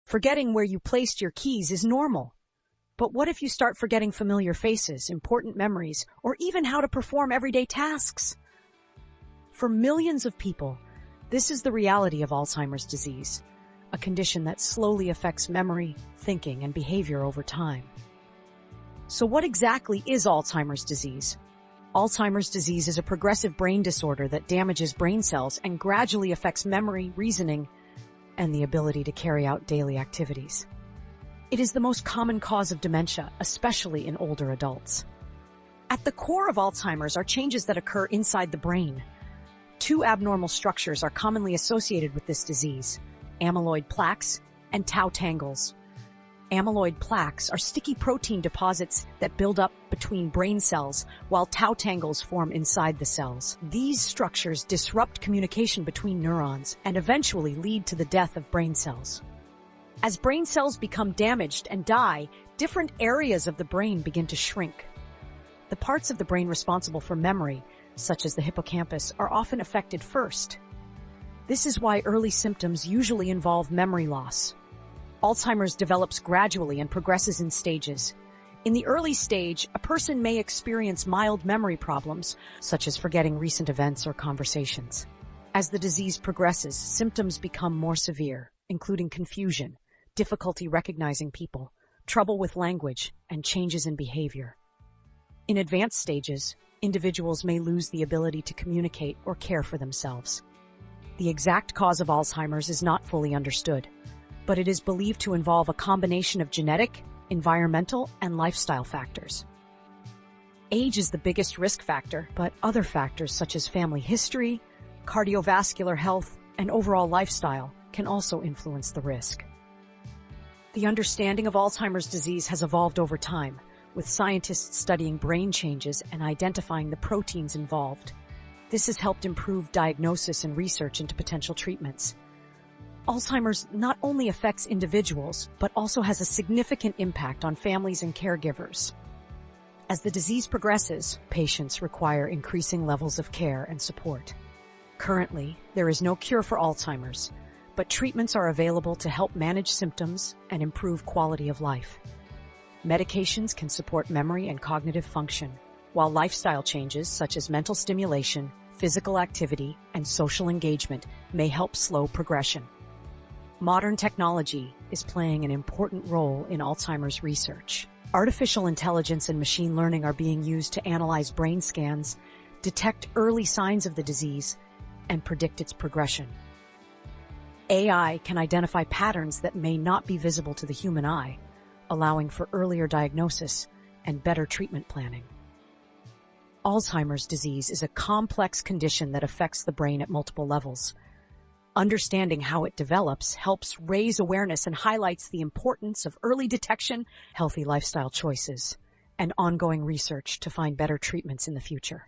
Forgetting where you placed your keys is normal. But what if you start forgetting familiar faces, important memories, or even how to perform everyday tasks? For millions of people, this is the reality of Alzheimer's disease, a condition that slowly affects memory, thinking, and behavior over time. So what exactly is Alzheimer's disease? Alzheimer's disease is a progressive brain disorder that damages brain cells and gradually affects memory, reasoning, and the ability to carry out daily activities. It is the most common cause of dementia, especially in older adults. At the core of Alzheimer's are changes that occur inside the brain. Two abnormal structures are commonly associated with this disease: amyloid plaques and tau tangles. Amyloid plaques are sticky protein deposits that build up between brain cells, while tau tangles form inside the cells. These structures disrupt communication between neurons and eventually lead to the death of brain cells. As brain cells become damaged and die, different areas of the brain begin to shrink. The parts of the brain responsible for memory, such as the hippocampus, are often affected first. This is why early symptoms usually involve memory loss. Alzheimer's develops gradually and progresses in stages. In the early stage, a person may experience mild memory problems, such as forgetting recent events or conversations. As the disease progresses, symptoms become more severe, including confusion, difficulty recognizing people, trouble with language, and changes in behavior. In advanced stages, individuals may lose the ability to communicate or care for themselves. The exact cause of Alzheimer's is not fully understood, but it is believed to involve a combination of genetic, environmental, and lifestyle factors. Age is the biggest risk factor, but other factors such as family history, cardiovascular health, and overall lifestyle can also influence the risk. The understanding of Alzheimer's disease has evolved over time, with scientists studying brain changes and identifying the proteins involved. This has helped improve diagnosis and research into potential treatments. Alzheimer's not only affects individuals, but also has a significant impact on families and caregivers. As the disease progresses, patients require increasing levels of care and support. Currently, there is no cure for Alzheimer's, but treatments are available to help manage symptoms and improve quality of life. Medications can support memory and cognitive function, while lifestyle changes such as mental stimulation, physical activity, and social engagement may help slow progression. Modern technology is playing an important role in Alzheimer's research. Artificial intelligence and machine learning are being used to analyze brain scans, detect early signs of the disease, and predict its progression. AI can identify patterns that may not be visible to the human eye, allowing for earlier diagnosis and better treatment planning. Alzheimer's disease is a complex condition that affects the brain at multiple levels. Understanding how it develops helps raise awareness and highlights the importance of early detection, healthy lifestyle choices, and ongoing research to find better treatments in the future.